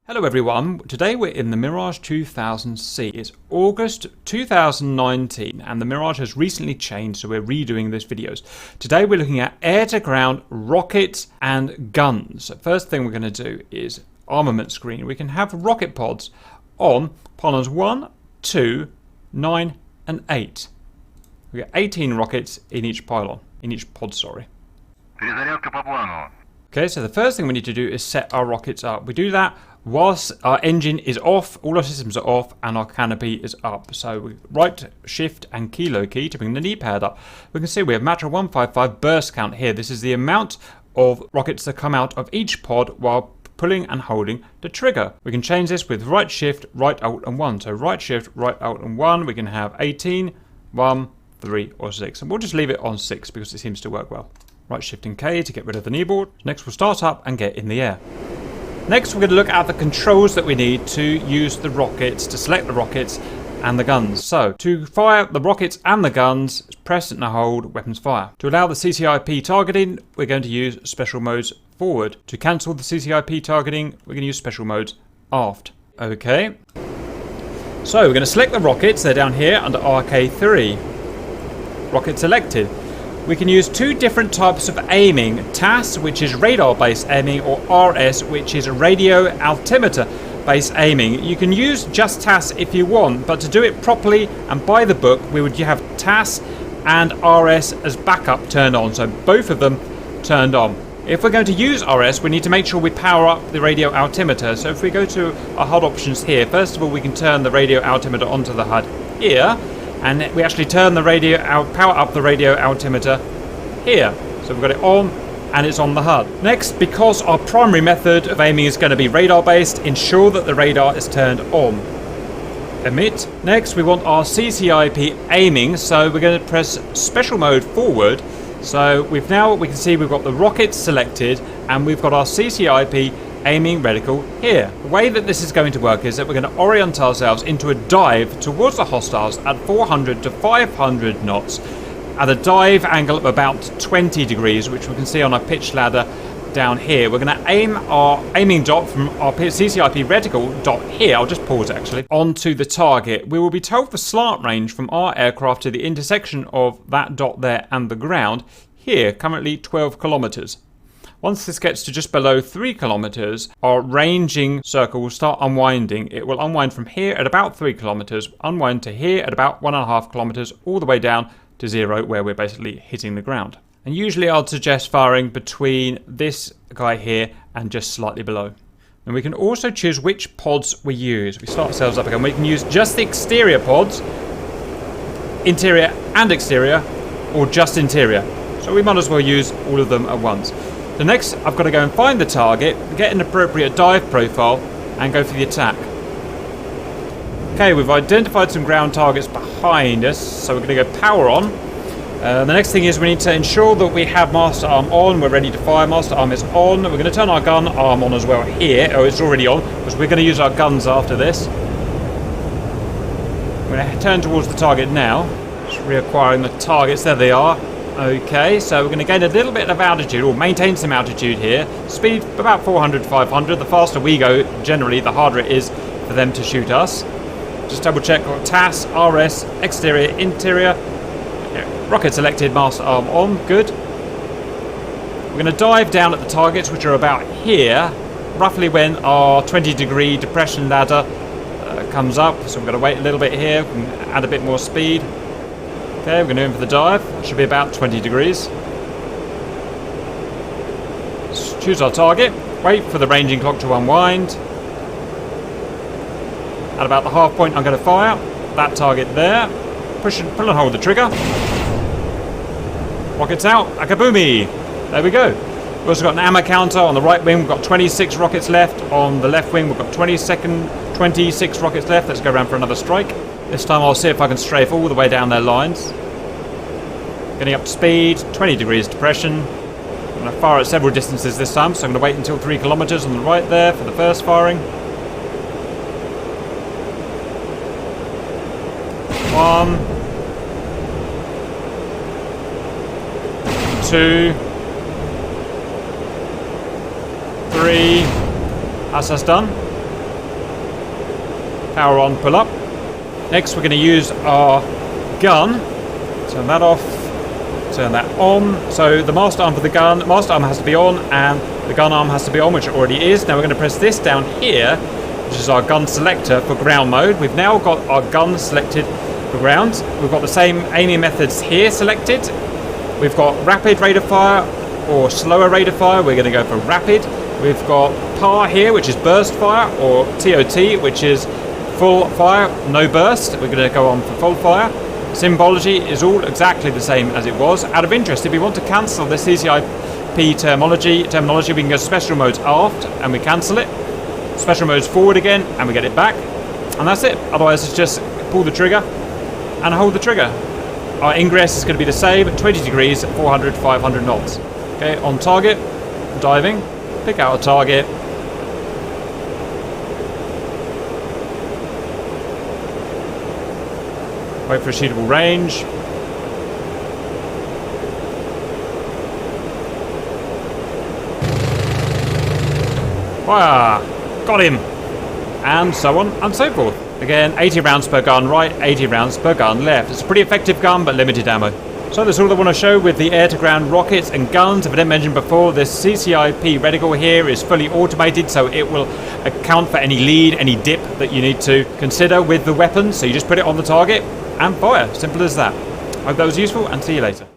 Hello everyone, today we're in the Mirage 2000C. It's August 2019 and the Mirage has recently changed, so we're redoing these videos. Today we're looking at air-to-ground rockets and guns. First thing we're going to do is armament screen. We can have rocket pods on pylons 1, 2, 9 and 8. We get 18 rockets in each pylon, in each pod, sorry. Okay, so the first thing we need to do is set our rockets up. We do that whilst our engine is off, all our systems are off, and our canopy is up. So we right shift and kilo key to bring the knee pad up. We can see we have Matra 155 burst count here. This is the amount of rockets that come out of each pod while pulling and holding the trigger. We can change this with right shift, right alt and 1. So right shift, right alt and 1. We can have 18, 1, 3 or 6. And we'll just leave it on 6 because it seems to work well. Right shift and K to get rid of the kneeboard. Next we'll start up and get in the air. Next we're going to look at the controls that we need to use the rockets, to select the rockets and the guns. So to fire the rockets and the guns, press and hold weapons fire. To allow the Ccip targeting, we're going to use special modes forward. To cancel the Ccip targeting, we're going to use special modes aft. Okay. So we're going to select the rockets. They're down here under RK3. Rocket selected. We can use two different types of aiming, TAS, which is radar-based aiming, or RS, which is radio altimeter-based aiming. You can use just TAS if you want, but to do it properly and by the book, we would have TAS and RS as backup turned on, so both of them turned on. If we're going to use RS, we need to make sure we power up the radio altimeter. So if we go to our HUD options here, first of all, we can turn the radio altimeter onto the HUD here. And we actually turn the radio out, power up the radio altimeter here. So we've got it on and it's on the HUD. Next, because our primary method of aiming is going to be radar based, ensure that the radar is turned on. Emit. Next, we want our Ccip aiming, so we're going to press special mode forward. So we can see we've got the rockets selected and we've got our Ccip aiming reticle here. The way that this is going to work is that we're going to orient ourselves into a dive towards the hostiles at 400 to 500 knots at a dive angle of about 20 degrees, which we can see on our pitch ladder down here. We're going to aim our aiming dot from our Ccip reticle dot here, I'll just pause actually, onto the target. We will be told the slant range from our aircraft to the intersection of that dot there and the ground here, currently 12 kilometers. Once this gets to just below 3 kilometers, our ranging circle will start unwinding. It will unwind from here at about 3 kilometers, unwind to here at about 1.5 kilometers, all the way down to 0, where we're basically hitting the ground. And usually I'd suggest firing between this guy here and just slightly below. And we can also choose which pods we use. We start ourselves up again. We can use just the exterior pods, interior and exterior, or just interior. So we might as well use all of them at once. So next, I've got to go and find the target, get an appropriate dive profile, and go for the attack. Okay, we've identified some ground targets behind us, so we're going to go power on. The next thing is we need to ensure that we have master arm on. We're ready to fire. Master arm is on. We're going to turn our gun arm on as well here. Oh, it's already on, because we're going to use our guns after this. We're going to turn towards the target now. Just reacquiring the targets. There they are. Okay, so we're going to gain a little bit of altitude, or maintain some altitude here. Speed about 400 to 500. The faster we go, generally, the harder it is for them to shoot us. Just double check got TAS, RS, exterior, interior. Yeah, rocket selected, master arm on. Good. We're going to dive down at the targets, which are about here, roughly when our 20-degree depression ladder comes up. So we're going to wait a little bit here and add a bit more speed. Okay, we're going to aim for the dive. It should be about 20 degrees. Let's choose our target. Wait for the ranging clock to unwind. At about the half point, I'm going to fire. That target there. Pull and hold the trigger. Rockets out. Akaboomy. There we go. We've also got an ammo counter on the right wing. We've got 26 rockets left. On the left wing, we've got 26 rockets left. Let's go around for another strike. This time I'll see if I can strafe all the way down their lines. Getting up to speed, 20 degrees depression. I'm going to fire at several distances this time, so I'm going to wait until 3 kilometers on the right there for the first firing. 1, 2, 3. That's done. Power on, pull up. Next we're going to use our gun. Turn that off. Turn that on. So the mast arm for the gun, mast arm has to be on, and the gun arm has to be on, which it already is. Now we're going to press this down here, which is our gun selector for ground mode. We've now got our gun selected for ground. We've got the same aiming methods here selected. We've got rapid rate of fire or slower rate of fire. We're going to go for rapid. We've got PAR here, which is burst fire, or TOT, which is full fire, no burst. We're going to go on for full fire. Symbology is all exactly the same as it was. Out of interest, if we want to cancel the Ccip terminology, we can go special modes aft and we cancel it. Special modes forward again and we get it back. And that's it. Otherwise, it's just pull the trigger and hold the trigger. Our ingress is going to be the same, 20 degrees, 400, 500 knots. Okay, on target, diving, pick out a target. Wait for a suitable range. Wow, got him. And so on and so forth. Again, 80 rounds per gun right, 80 rounds per gun left. It's a pretty effective gun, but limited ammo. So that's all I want to show with the air-to-ground rockets and guns. If I didn't mention before, this Ccip Reticle here is fully automated, so it will account for any lead, any dip that you need to consider with the weapon. So you just put it on the target and fire. Simple as that. Hope that was useful, and see you later.